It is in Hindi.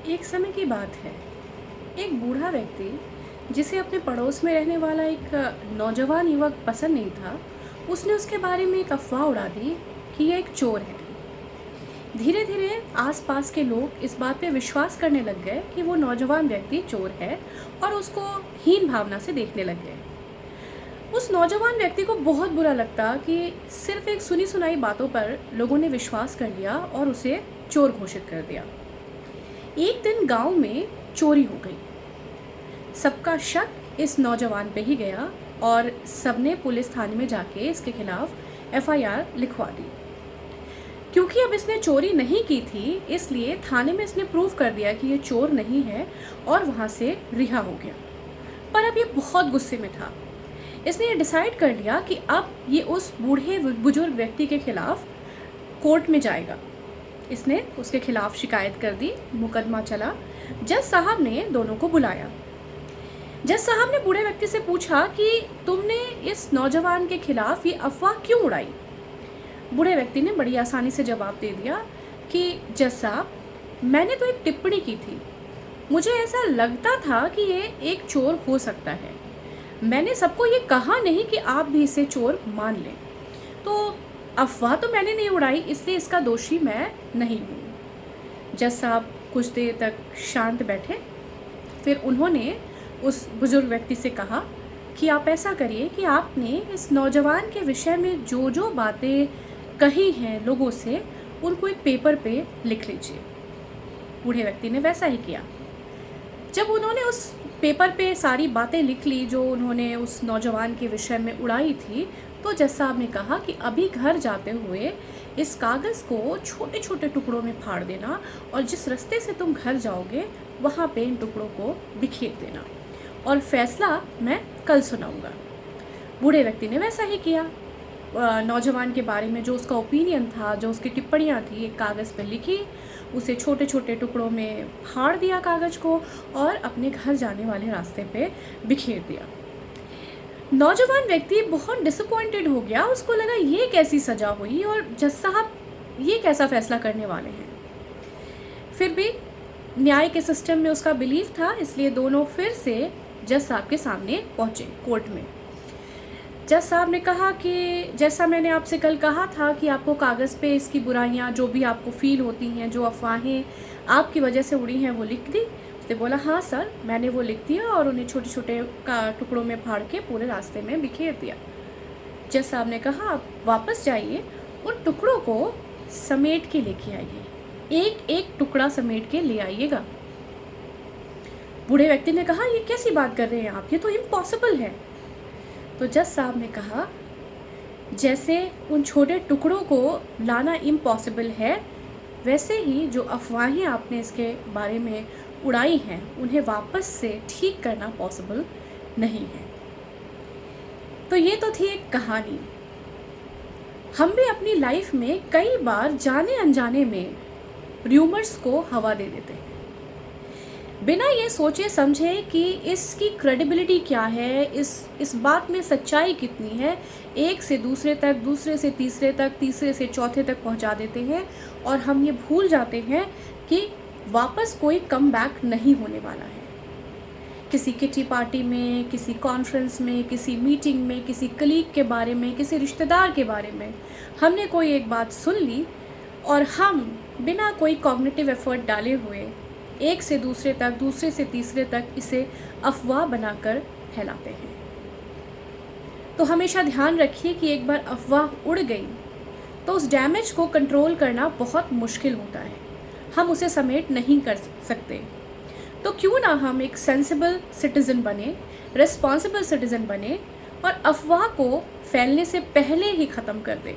एक समय की बात है। एक बूढ़ा व्यक्ति जिसे अपने पड़ोस में रहने वाला एक नौजवान युवक पसंद नहीं था, उसने उसके बारे में एक अफवाह उड़ा दी कि यह एक चोर है। धीरे धीरे आसपास के लोग इस बात पे विश्वास करने लग गए कि वो नौजवान व्यक्ति चोर है और उसको हीन भावना से देखने लग गए। उस नौजवान व्यक्ति को बहुत बुरा लगता कि सिर्फ एक सुनी सुनाई बातों पर लोगों ने विश्वास कर लिया और उसे चोर घोषित कर दिया। एक दिन गांव में चोरी हो गई। सबका शक इस नौजवान पे ही गया और सबने पुलिस थाने में जाके इसके खिलाफ एफआईआर लिखवा दी। क्योंकि अब इसने चोरी नहीं की थी, इसलिए थाने में इसने प्रूव कर दिया कि ये चोर नहीं है और वहाँ से रिहा हो गया। पर अब ये बहुत गुस्से में था। इसने ये डिसाइड कर लिया कि अब ये उस बूढ़े बुजुर्ग व्यक्ति के खिलाफ कोर्ट में जाएगा। इसने उसके खिलाफ शिकायत कर दी, मुकदमा चला। जज साहब ने दोनों को बुलाया। जज साहब ने बूढ़े व्यक्ति से पूछा कि तुमने इस नौजवान के खिलाफ ये अफवाह क्यों उड़ाई। बूढ़े व्यक्ति ने बड़ी आसानी से जवाब दे दिया कि जज साहब, मैंने तो एक टिप्पणी की थी। मुझे ऐसा लगता था कि ये एक चोर हो सकता है। मैंने सबको ये कहा नहीं कि आप भी इसे चोर मान लें। तो अफवाह तो मैंने नहीं उड़ाई, इसलिए इसका दोषी मैं नहीं हूँ। जज साहब कुछ देर तक शांत बैठे। फिर उन्होंने उस बुजुर्ग व्यक्ति से कहा कि आप ऐसा करिए कि आपने इस नौजवान के विषय में जो जो बातें कही हैं लोगों से, उनको एक पेपर पे लिख लीजिए। बूढ़े व्यक्ति ने वैसा ही किया। जब उन्होंने उस पेपर पे सारी बातें लिख ली जो उन्होंने उस नौजवान के विषय में उड़ाई थी, तो जज साहब ने कहा कि अभी घर जाते हुए इस कागज़ को छोटे छोटे टुकड़ों में फाड़ देना और जिस रास्ते से तुम घर जाओगे वहाँ पे इन टुकड़ों को बिखेर देना और फैसला मैं कल सुनाऊंगा। बूढ़े व्यक्ति ने वैसा ही किया। नौजवान के बारे में जो उसका ओपिनियन था, जो उसकी टिप्पणियाँ थी, एक कागज़ पर लिखी, उसे छोटे छोटे टुकड़ों में फाड़ दिया कागज़ को और अपने घर जाने वाले रास्ते पे बिखेर दिया। नौजवान व्यक्ति बहुत डिसअपॉइंटेड हो गया। उसको लगा ये कैसी सज़ा हुई और जज साहब ये कैसा फ़ैसला करने वाले हैं। फिर भी न्याय के सिस्टम में उसका बिलीफ था, इसलिए दोनों फिर से जज साहब के सामने पहुँचे कोर्ट में। जज साहब ने कहा कि जैसा मैंने आपसे कल कहा था कि आपको कागज़ पे इसकी बुराइयाँ जो भी आपको फ़ील होती हैं, जो अफवाहें आपकी वजह से उड़ी हैं, वो लिख दी। उसने बोला हाँ सर, मैंने वो लिख दिया और उन्हें छोटे छोटे टुकड़ों में फाड़ के पूरे रास्ते में बिखेर दिया। जज साहब ने कहा आप वापस जाइए, उन टुकड़ों को समेट के लेके आइए, एक एक टुकड़ा समेट के ले आइएगा। बूढ़े व्यक्ति ने कहा ये कैसी बात कर रहे हैं आप, ये तो इम्पॉसिबल है। तो जज साहब ने कहा जैसे उन छोटे टुकड़ों को लाना इम्पॉसिबल है, वैसे ही जो अफवाहें आपने इसके बारे में उड़ाई हैं उन्हें वापस से ठीक करना पॉसिबल नहीं है। तो ये तो थी एक कहानी। हम भी अपनी लाइफ में कई बार जाने अनजाने में र्यूमर्स को हवा दे देते हैं, बिना ये सोचे समझे कि इसकी क्रेडिबिलिटी क्या है, इस बात में सच्चाई कितनी है। एक से दूसरे तक, दूसरे से तीसरे तक, तीसरे से चौथे तक पहुंचा देते हैं और हम ये भूल जाते हैं कि वापस कोई कम बैक नहीं होने वाला है। किसी किटी पार्टी में, किसी कॉन्फ्रेंस में, किसी मीटिंग में, किसी कलीग के बारे में, किसी रिश्तेदार के बारे में हमने कोई एक बात सुन ली और हम बिना कोई कॉग्निटिव एफर्ट डाले हुए एक से दूसरे तक, दूसरे से तीसरे तक इसे अफवाह बनाकर फैलाते हैं। तो हमेशा ध्यान रखिए कि एक बार अफवाह उड़ गई तो उस डैमेज को कंट्रोल करना बहुत मुश्किल होता है। हम उसे समेट नहीं कर सकते। तो क्यों ना हम एक सेंसिबल सिटीज़न बने, रिस्पॉन्सिबल सिटीज़न बने और अफवाह को फैलने से पहले ही ख़त्म कर दें।